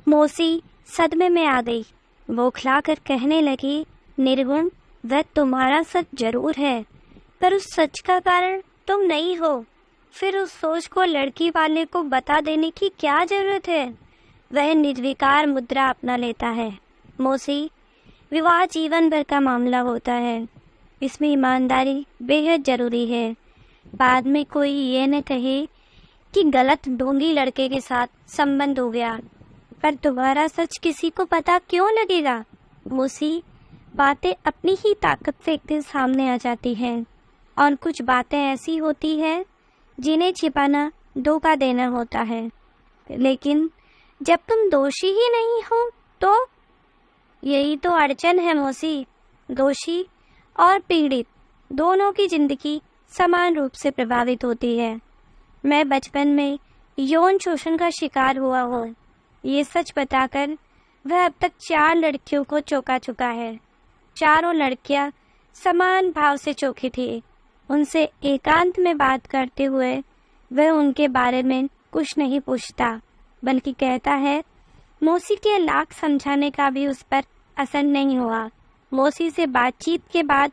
मौसी सदमे में आ गई। बौखला कर कहने लगी, निर्गुण, वह तुम्हारा सच जरूर है, पर उस सच का कारण तुम नहीं हो। फिर उस सोच को लड़की वाले को बता देने की क्या जरूरत है? वह निर्विकार मुद्रा अपना लेता है। मौसी, विवाह जीवन भर का मामला होता है, इसमें ईमानदारी बेहद जरूरी है। बाद में कोई ये न कहे कि गलत ढोंगी लड़के के साथ संबंध हो गया। पर तुम्हारा सच किसी को पता क्यों लगेगा? मौसी, बातें अपनी ही ताकत से एक दिन सामने आ जाती हैं, और कुछ बातें ऐसी होती हैं जिन्हें छिपाना धोखा देना होता है। लेकिन जब तुम दोषी ही नहीं हो तो यही तो अड़चन है मौसी। दोषी और पीड़ित दोनों की जिंदगी समान रूप से प्रभावित होती है। मैं बचपन में यौन शोषण का शिकार हुआ हूँ। ये सच बताकर वह अब तक 4 लड़कियों को चौंका चुका है। चारों लड़कियां समान भाव से चौंकी थी। उनसे एकांत में बात करते हुए वह उनके बारे में कुछ नहीं पूछता, बल्कि कहता है। मौसी के लाख समझाने का भी उस पर असर नहीं हुआ। मौसी से बातचीत के बाद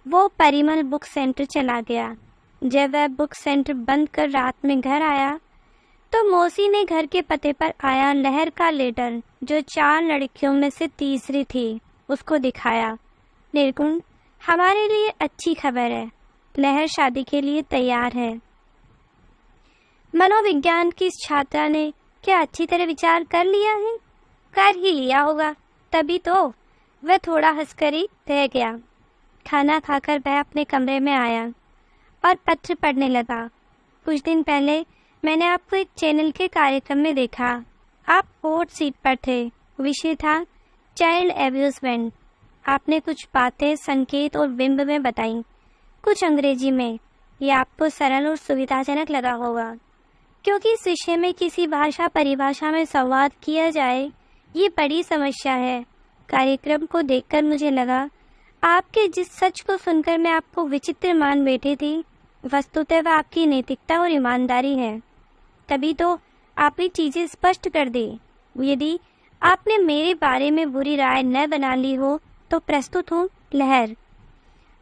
वो परिमल बुक सेंटर चला गया। जब वह बुक सेंटर बंद कर रात में घर आया तो मौसी ने घर के पते पर आया लहर का लेटर, जो 4 लड़कियों में से तीसरी थी, उसको दिखाया। निर्गुण, हमारे लिए अच्छी खबर है, लहर शादी के लिए तैयार है। मनोविज्ञान की इस छात्रा ने क्या अच्छी तरह विचार कर लिया है? कर ही लिया होगा, तभी तो वह थोड़ा हंसकर ही रह गया। खाना खाकर वह अपने कमरे में आया और पत्र पढ़ने लगा। कुछ दिन पहले मैंने आपको एक चैनल के कार्यक्रम में देखा। आप फोर्थ सीट पर थे। विषय था चाइल्ड एब्यूजमेंट। आपने कुछ बातें संकेत और बिंब में बताई, कुछ अंग्रेजी में। यह आपको सरल और सुविधाजनक लगा होगा, क्योंकि इस विषय में किसी भाषा परिभाषा में संवाद किया जाए ये बड़ी समस्या है। कार्यक्रम को देखकर मुझे लगा आपके जिस सच को सुनकर मैं आपको विचित्र मान बैठी थी, वस्तुतः वह आपकी नैतिकता और ईमानदारी है। तभी तो आपने चीजें स्पष्ट कर दी। यदि आपने मेरे बारे में बुरी राय न बना ली हो तो प्रस्तुत हूँ लहर।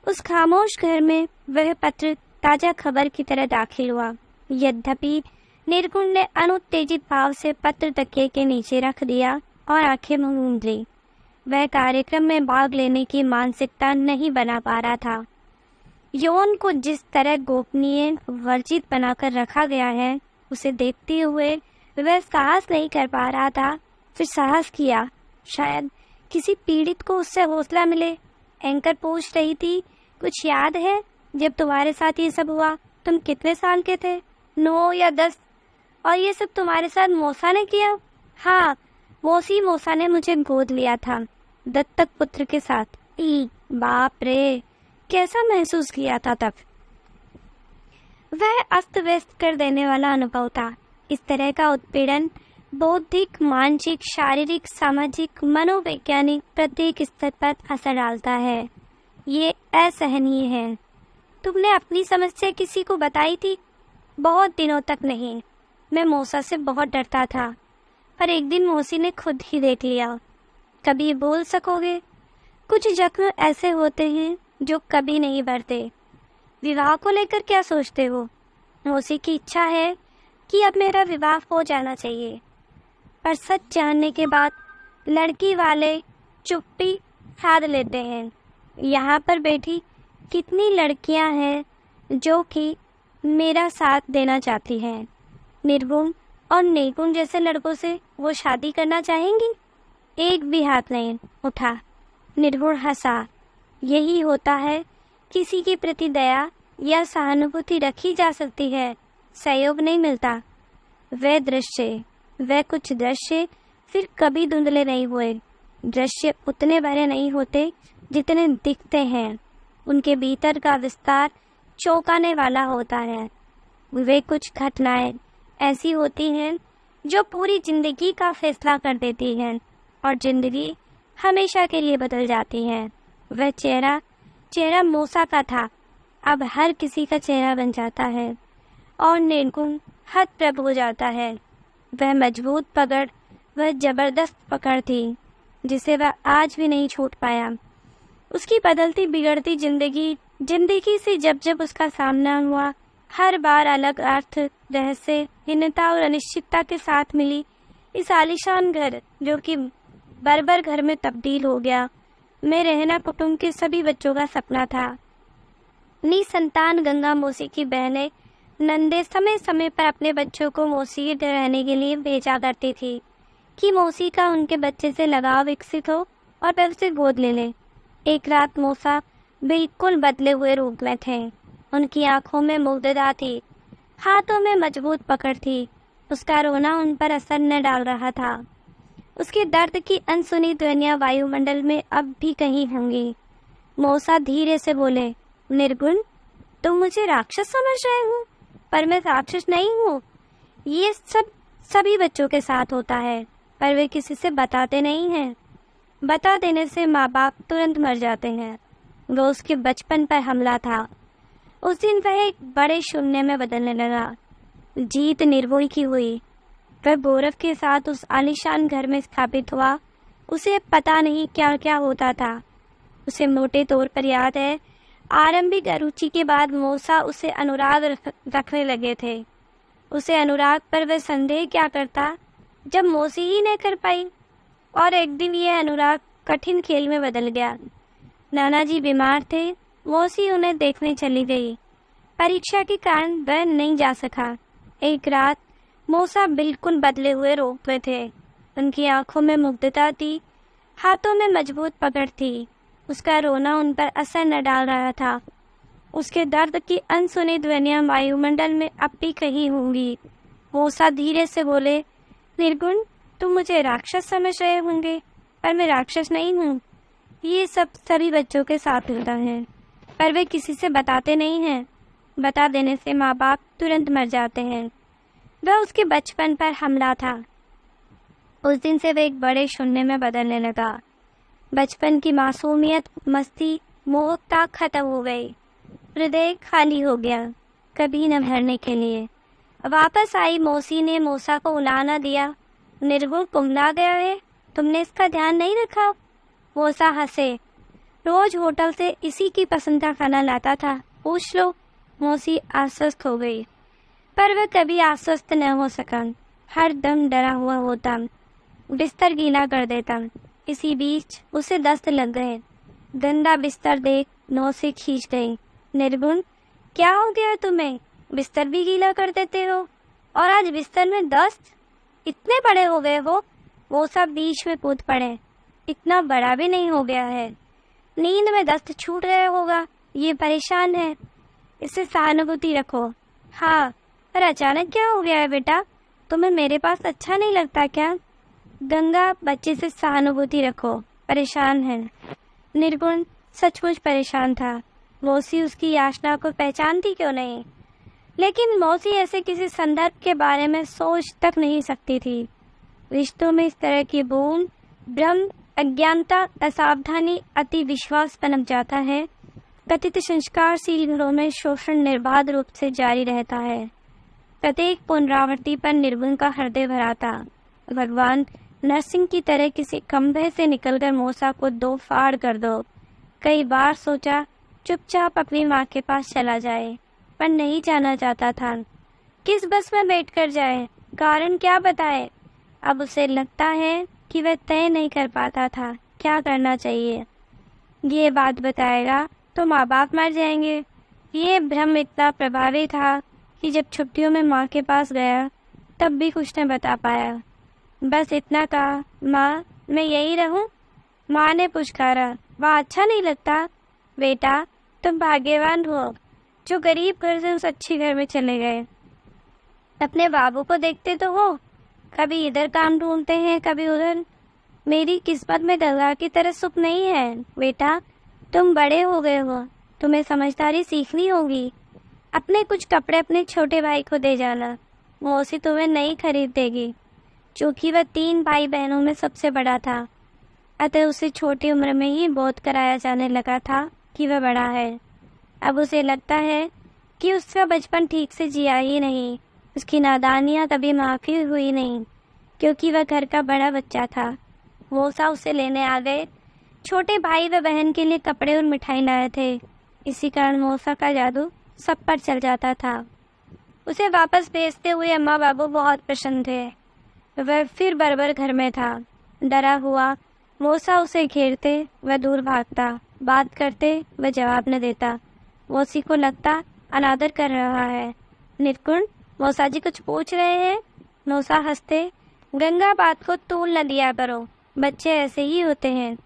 उस खामोश घर में वह पत्र ताजा खबर की तरह दाखिल हुआ। यद्यपि निर्गुण ने अनुत्तेजित भाव से पत्र तकिए के नीचे रख दिया और आंखें मूंद ली। वह कार्यक्रम में भाग लेने की मानसिकता नहीं बना पा रहा था। यौन को जिस तरह गोपनीय वर्जित बनाकर रखा गया है, उसे देखते हुए वह साहस नहीं कर पा रहा था। फिर साहस किया। शायद किसी पीड़ित को उससे हौसला मिले। एंकर पूछ रही थी, कुछ याद है जब तुम्हारे साथ ये सब हुआ? तुम कितने साल के थे? 9 या 10? और ये सब तुम्हारे साथ मौसा ने किया? हाँ, मौसा ने मुझे गोद लिया था, दत्तक पुत्र के साथ। बाप रे, कैसा महसूस किया था तब? वह अस्त व्यस्त कर देने वाला अनुभव था। इस तरह का उत्पीड़न बौद्धिक, मानसिक, शारीरिक, सामाजिक, मनोवैज्ञानिक प्रत्येक स्तर पर असर डालता है। ये असहनीय है। तुमने अपनी समस्या किसी को बताई थी? बहुत दिनों तक नहीं। मैं मौसा से बहुत डरता था, पर एक दिन मौसी ने खुद ही देख लिया। कभी बोल सकोगे? कुछ जख्म ऐसे होते हैं जो कभी नहीं भरते। विवाह को लेकर क्या सोचते हो? मौसी की इच्छा है कि अब मेरा विवाह हो जाना चाहिए, पर सच जानने के बाद लड़की वाले चुप्पी साध लेते हैं। यहाँ पर बैठी कितनी लड़कियाँ हैं जो कि मेरा साथ देना चाहती हैं। निर्गुण और निर्गुण जैसे लड़कों से वो शादी करना चाहेंगी? एक भी हाथ नहीं उठा। निर्गुण हंसा। यही होता है, किसी के प्रति दया या सहानुभूति रखी जा सकती है, सहयोग नहीं मिलता। वह कुछ दृश्य फिर कभी धुंधले नहीं हुए। दृश्य उतने बड़े नहीं होते जितने दिखते हैं। उनके भीतर का विस्तार चौंकाने वाला होता है। वे कुछ घटनाएं ऐसी होती हैं जो पूरी जिंदगी का फैसला कर देती हैं और जिंदगी हमेशा के लिए बदल जाती है। वह चेहरा मौसा का था, अब हर किसी का चेहरा बन जाता है और निर्गुण हतप्रभ हो जाता है। वह मजबूत पकड़ वह जबरदस्त पकड़ थी जिसे वह आज भी नहीं छूट पाया। उसकी बदलती बिगड़ती जिंदगी से जब जब उसका सामना हुआ, हर बार अलग अर्थ, रहस्य, हीनता और अनिश्चितता के साथ मिली। इस आलीशान घर जो कि बर्बर घर में तब्दील हो गया, में रहना कुटुंब के सभी बच्चों का सपना था। निसंतान गंगा मौसी की बहनें नंदे समय समय पर अपने बच्चों को मौसी के रहने के लिए भेजा करती थी कि मौसी का उनके बच्चे से लगाव विकसित हो और वह उसे गोद ले ले। एक रात मौसा बिल्कुल बदले हुए रूप में थे। उनकी आंखों में मुग्धता थी, हाथों में मजबूत पकड़ थी। उसका रोना उन पर असर न डाल रहा था। उसके दर्द की अनसुनी ध्वनियां वायुमंडल में अब भी कहीं होंगी। मौसा धीरे से बोले, निर्गुण, तुम मुझे राक्षस समझ रहे हो, पर मैं राक्षस नहीं हूँ। ये सब सभी बच्चों के साथ होता है, पर वे किसी से बताते नहीं हैं। बता देने से माँ बाप तुरंत मर जाते हैं। वो उसके बचपन पर हमला था। उस दिन वह एक बड़े शून्य में बदलने लगा। जीत निर्भय की हुई। वह गौरव के साथ उस आलीशान घर में स्थापित हुआ। उसे पता नहीं क्या क्या होता था। उसे मोटे तौर पर याद है, आरंभिक अरुचि के बाद मौसा उसे अनुराग रखने लगे थे। उसे अनुराग पर वह संदेह क्या करता जब मौसी ही नहीं कर पाई। और एक दिन यह अनुराग कठिन खेल में बदल गया। नाना जी बीमार थे, मौसी उन्हें देखने चली गई। परीक्षा के कारण वह नहीं जा सका। एक रात मौसा बिल्कुल बदले हुए रूप में थे। उनकी आंखों में मुग्धता थी, हाथों में मजबूत पकड़ थी। उसका रोना उन पर असर न डाल रहा था। उसके दर्द की अनसुनी ध्वनियां वायुमंडल में अब भी कहीं होंगी। मौसा धीरे से बोले, निर्गुण, तुम मुझे राक्षस समझ रहे होंगे, पर मैं राक्षस नहीं हूँ। ये सब सभी बच्चों के साथ होता है, पर वे किसी से बताते नहीं हैं। बता देने से माँ बाप तुरंत मर जाते हैं। वह उसके बचपन पर हमला था। उस दिन से वह एक बड़े शून्य में बदलने लगा। बचपन की मासूमियत, मस्ती, मोहकता खत्म हो गई। हृदय खाली हो गया, कभी न भरने के लिए। वापस आई मौसी ने मौसा को उलाना दिया। निर्गुण, कुमला गया है, तुमने इसका ध्यान नहीं रखा। मौसा हंसे। रोज होटल से इसी की पसंद का खाना लाता था, पूछ लो। मौसी आश्वस्त हो गई, पर वह कभी आश्वस्त न हो सका। हर दम डरा हुआ होता, बिस्तर गीला कर देता। इसी बीच उसे दस्त लग गए। गंदा बिस्तर देख नौ से खींच गई। निर्गुण, क्या हो गया तुम्हें? बिस्तर भी गीला कर देते हो, और आज बिस्तर में दस्त? इतने बड़े हो गए हो? वो सब बीच में कूद पड़े। इतना बड़ा भी नहीं हो गया है। नींद में दस्त छूट गया होगा, ये परेशान है। इससे सहानुभूति रखो। हाँ, पर अचानक क्या हो गया है बेटा? तुम्हें मेरे पास अच्छा नहीं लगता क्या? गंगा, बच्चे से सहानुभूति रखो, परेशान है। निर्गुण सचमुच परेशान था। मौसी उसकी याचना को पहचानती क्यों नहीं? लेकिन मौसी ऐसे किसी संदर्भ के बारे में सोच तक नहीं सकती थी। रिश्तों में इस तरह की बूंद, भ्रम, अज्ञानता, असावधानी, अति विश्वास पनप जाता है। कथित संस्कारशील घरों में शोषण निर्बाध रूप से जारी रहता है। प्रत्येक पुनरावृत्ति पर निर्गुण का हृदय भरा था। भगवान नरसिंह की तरह किसी खंभे से निकलकर मौसा को दो फाड़ कर दो। कई बार सोचा चुपचाप अपनी माँ के पास चला जाए, पर नहीं जाना चाहता था। किस बस में बैठकर जाए, कारण क्या बताए? अब उसे लगता है कि वह तय नहीं कर पाता था क्या करना चाहिए। ये बात बताएगा तो माँ बाप मर जाएंगे। ये भ्रम इतना प्रभावी था कि जब छुट्टियों में माँ के पास गया तब भी कुछ न बता पाया। बस इतना कहा, माँ, मैं यही रहूं? माँ ने पुचकारा, वह अच्छा नहीं लगता? बेटा, तुम भाग्यवान हो जो गरीब घर से उस अच्छी घर में चले गए। अपने बाबू को देखते तो हो, कभी इधर काम ढूंढते हैं, कभी उधर। मेरी किस्मत में दरगाह की तरह सुख नहीं है। बेटा, तुम बड़े हो गए हो, तुम्हें समझदारी सीखनी होगी। अपने कुछ कपड़े अपने छोटे भाई को दे जाना, मौसी तुम्हें नहीं खरीद देगी। चूँकि वह 3 भाई बहनों में सबसे बड़ा था, अतः उसे छोटी उम्र में ही बोध कराया जाने लगा था कि वह बड़ा है। अब उसे लगता है कि उसका बचपन ठीक से जिया ही नहीं, उसकी नादानियाँ कभी माफ़ी हुई नहीं। क्योंकि वह घर का बड़ा बच्चा था। मौसा उसे लेने आ गए। छोटे भाई व बहन के लिए कपड़े और मिठाई लाए थे। इसी कारण मौसा का जादू सब पर चल जाता था। उसे वापस भेजते हुए अम्मा बाबू बहुत प्रसन्न थे। वह फिर बरबर घर में था। डरा हुआ मौसा उसे घेरते वह दूर भागता। बात करते वह जवाब न देता। मौसी को लगता अनादर कर रहा है। निर्गुण, मौसा जी कुछ पूछ रहे हैं। मौसा हंसते, गंगा बात को तूल न दिया करो, बच्चे ऐसे ही होते हैं,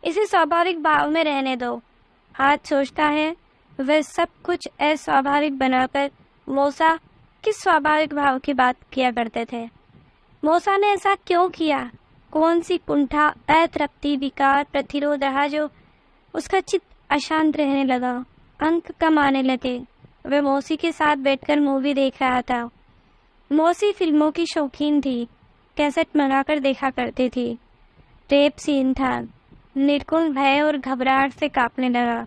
इसे स्वाभाविक भाव में रहने दो। आज सोचता है वह सब कुछ अस्वाभाविक बनाकर मौसा किस स्वाभाविक भाव की बात किया करते थे। मौसा ने ऐसा क्यों किया? कौन सी कुंठा, अतृप्ति, विकार, प्रतिरोध रहा जो उसका चित्त अशांत रहने लगा। अंक कम आने लगे। वह मौसी के साथ बैठकर मूवी देख रहा था। मौसी फिल्मों की शौकीन थी। कैसेट मंगाकर देखा करती थी। टेप सीन था। निर्गुण भय और घबराहट से कांपने लगा।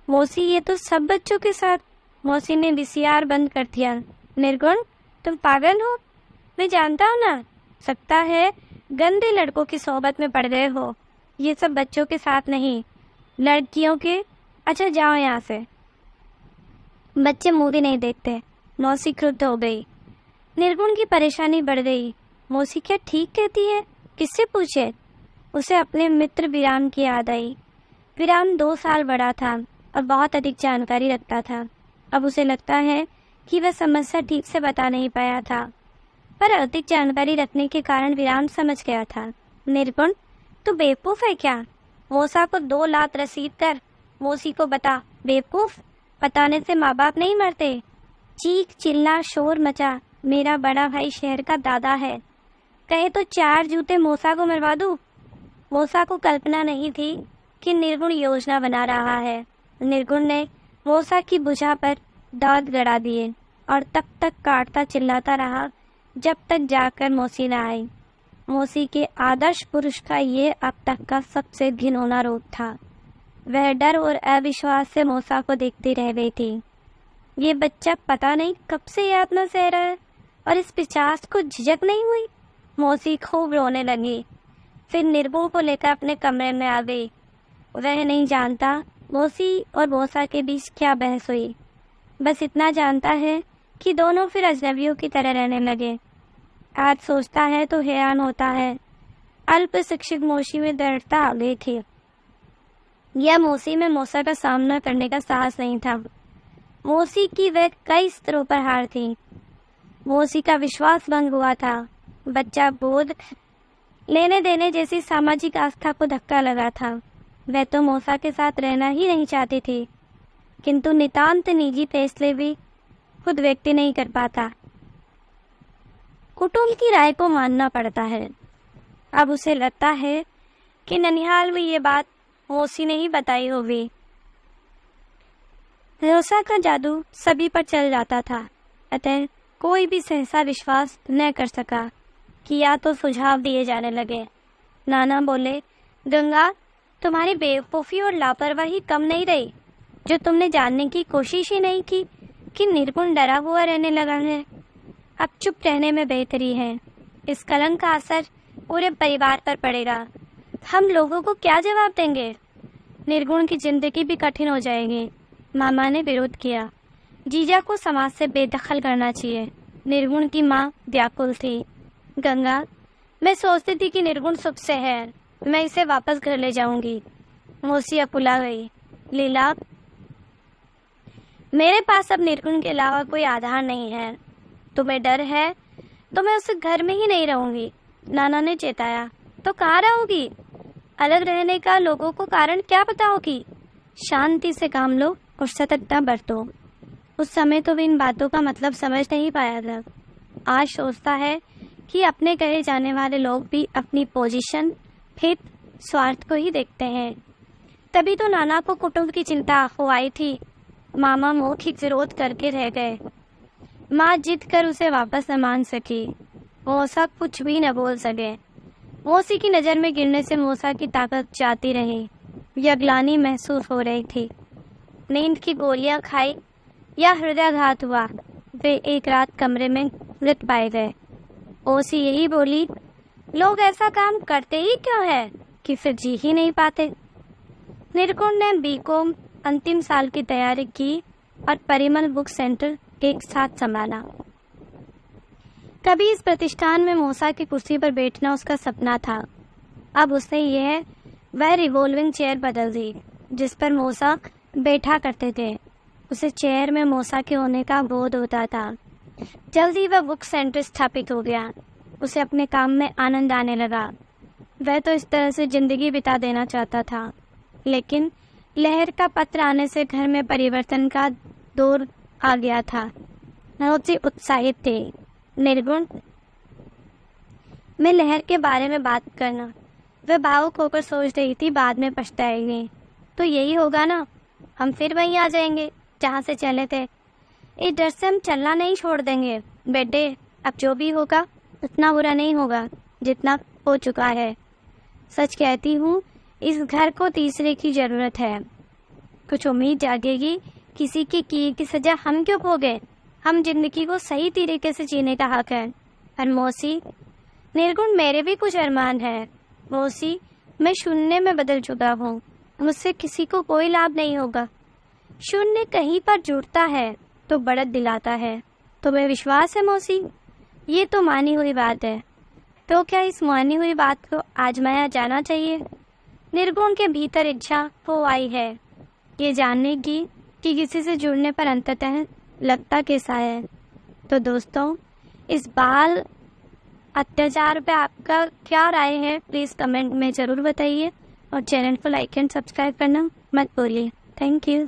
मौसी, ये तो सब बच्चों के साथ। मौसी ने वीसीआर बंद कर दिया। निर्गुण, तुम पागल हो? मैं जानता हूँ ना, सकता है गंदे लड़कों की सोहबत में पड़ गए हो। ये सब बच्चों के साथ नहीं, लड़कियों के। अच्छा जाओ यहाँ से। बच्चे मूवी नहीं देखते। मौसी क्रुद्ध हो गई। निर्गुण की परेशानी बढ़ गई। मौसी क्या ठीक कहती है? किससे पूछे? उसे अपने मित्र विराम की याद आई। विराम 2 साल बड़ा था और बहुत अधिक जानकारी रखता था। अब उसे लगता है कि वह समस्या ठीक से बता नहीं पाया था, पर अधिक जानकारी रखने के कारण विराम समझ गया था। निर्गुण, तू बेवकूफ़ है क्या? मौसा को 2 लात रसीद कर मौसी को बता। बेवकूफ़? बताने से माँ बाप नहीं मरते। चीख चिल्ला शोर मचा। मेरा बड़ा भाई शहर का दादा है, कहे तो 4 जूते मौसा को मरवा दूँ। मौसा को कल्पना नहीं थी कि निर्गुण योजना बना रहा है। निर्गुण ने मौसा की भुजा पर दांत गड़ा दिए और तब तक काटता चिल्लाता रहा जब तक जाकर मौसी न आई। मौसी के आदर्श पुरुष का ये अब तक का सबसे घिनौना रूप था। वह डर और अविश्वास से मौसा को देखती रह गई थी। ये बच्चा पता नहीं कब से याद न सह रहा है और इस पिशाच को झिझक नहीं हुई। मौसी खूब रोने लगी। फिर निर्गुण को लेकर अपने कमरे में आ गई। वह नहीं जानता मौसी और मौसा के बीच क्या बहस हुई। बस इतना जानता है कि दोनों फिर अजनबियों की तरह रहने लगे। आज सोचता है तो हैरान होता है। अल्प शिक्षित मौसी में दृढ़ता आ गई थी। यह मौसी में मौसा का सामना करने का साहस नहीं था। मौसी की वह कई स्तरों पर हार थी। मौसी का विश्वास भंग हुआ था। बच्चा बोध लेने देने जैसी सामाजिक आस्था को धक्का लगा था। वह तो मौसा के साथ रहना ही नहीं चाहती थी, किंतु नितांत निजी फैसले भी खुद व्यक्ति नहीं कर पाता। कुटुंब की राय को मानना पड़ता है। अब उसे लगता है कि ननिहाल में ये बात मौसी ने ही बताई होगी। मौसा का जादू सभी पर चल जाता था, अतः कोई भी सहसा विश्वास न कर सका कि या तो सुझाव दिए जाने लगे। नाना बोले, गंगा, तुम्हारी बेवकूफ़ी और लापरवाही कम नहीं रही, जो तुमने जानने की कोशिश ही नहीं की कि निर्गुण डरा हुआ रहने लगा है। अब चुप रहने में बेहतरी है। इस कलंक का असर पूरे परिवार पर पड़ेगा। हम लोगों को क्या जवाब देंगे? निर्गुण की जिंदगी भी कठिन हो जाएगी। मामा ने विरोध किया। जीजा को समाज से बेदखल करना चाहिए। निर्गुण की माँ व्याकुल थी। गंगा, मैं सोचती थी कि निर्गुण सुख से है, मैं इसे वापस घर ले जाऊंगी। मौसी अकुला गई। लीला, मेरे पास अब निर्गुण के अलावा कोई आधार नहीं है। तुम्हें डर है तो मैं उस घर में ही नहीं रहूंगी। नाना ने चेताया। तो कहाँ रहोगी? अलग रहने का लोगों को कारण क्या बताओगी? शांति से काम लो और सतर्कता बरतो। उस समय तो वे इन बातों का मतलब समझ नहीं पाया था। आज सोचता है कि अपने कहे जाने वाले लोग भी अपनी पोजीशन, हित, स्वार्थ को ही देखते हैं। तभी तो नाना को कुटुंब की चिंता हो आई थी। मामा मौखिक विरोध करके रह गए। माँ जिद कर उसे वापस न मान सकी। मौसा कुछ भी न बोल सके। मौसी की नज़र में गिरने से मौसा की ताकत जाती रही। यह ग्लानि महसूस हो रही थी। नींद की गोलियां खाई या हृदयाघात हुआ, वे एक रात कमरे में मृत पाए गए। मौसी यही बोली, लोग ऐसा काम करते ही क्यों है कि फिर जी ही नहीं पाते। निर्गुण ने बीकॉम अंतिम साल की तैयारी की और परिमल बुक सेंटर एक साथ संभाला। कभी इस प्रतिष्ठान में मौसा की कुर्सी पर बैठना उसका सपना था। अब उसने वह रिवॉल्विंग चेयर बदल दी जिस पर मौसा बैठा करते थे। उसे चेयर में मौसा के होने का बोध होता था। जल्दी वह बुक सेंटर स्थापित हो गया। उसे अपने काम में आनंद आने लगा। वह तो इस तरह से जिंदगी बिता देना चाहता था, लेकिन लहर का पत्र आने से घर में परिवर्तन का दौर आ गया था। नरोजी उत्साहित थे। निर्गुण में लहर के बारे में बात करना। वह भावुक होकर सोच रही थी, बाद में पछताएगी तो यही होगा ना, हम फिर वहीं आ जाएंगे जहाँ से चले थे। इस डर से हम चलना नहीं छोड़ देंगे बेटे। अब जो भी होगा उतना बुरा नहीं होगा जितना हो चुका है। सच कहती हूँ, इस घर को तीसरे की जरूरत है। कुछ उम्मीद जागेगी। किसी की किए की सजा हम क्यों भोगे। हम जिंदगी को सही तरीके से जीने का हक है। और मौसी, निर्गुण मेरे भी कुछ अरमान है मौसी। मैं शून्य में बदल चुका हूँ। मुझसे किसी को कोई लाभ नहीं होगा। शून्य कहीं पर जुड़ता है तो बढ़त दिलाता है। तुम्हें विश्वास है मौसी? ये तो मानी हुई बात है। तो क्या इस मानी हुई बात को आजमाया जाना चाहिए? निर्गुण के भीतर इच्छा हो आई है ये जानने की कि किसी से जुड़ने पर अंततः लगता कैसा है। तो दोस्तों, इस बाल अत्याचार पे आपका क्या राय है प्लीज़ कमेंट में ज़रूर बताइए और चैनल को लाइक एंड सब्सक्राइब करना मत भूलिए। Thank you.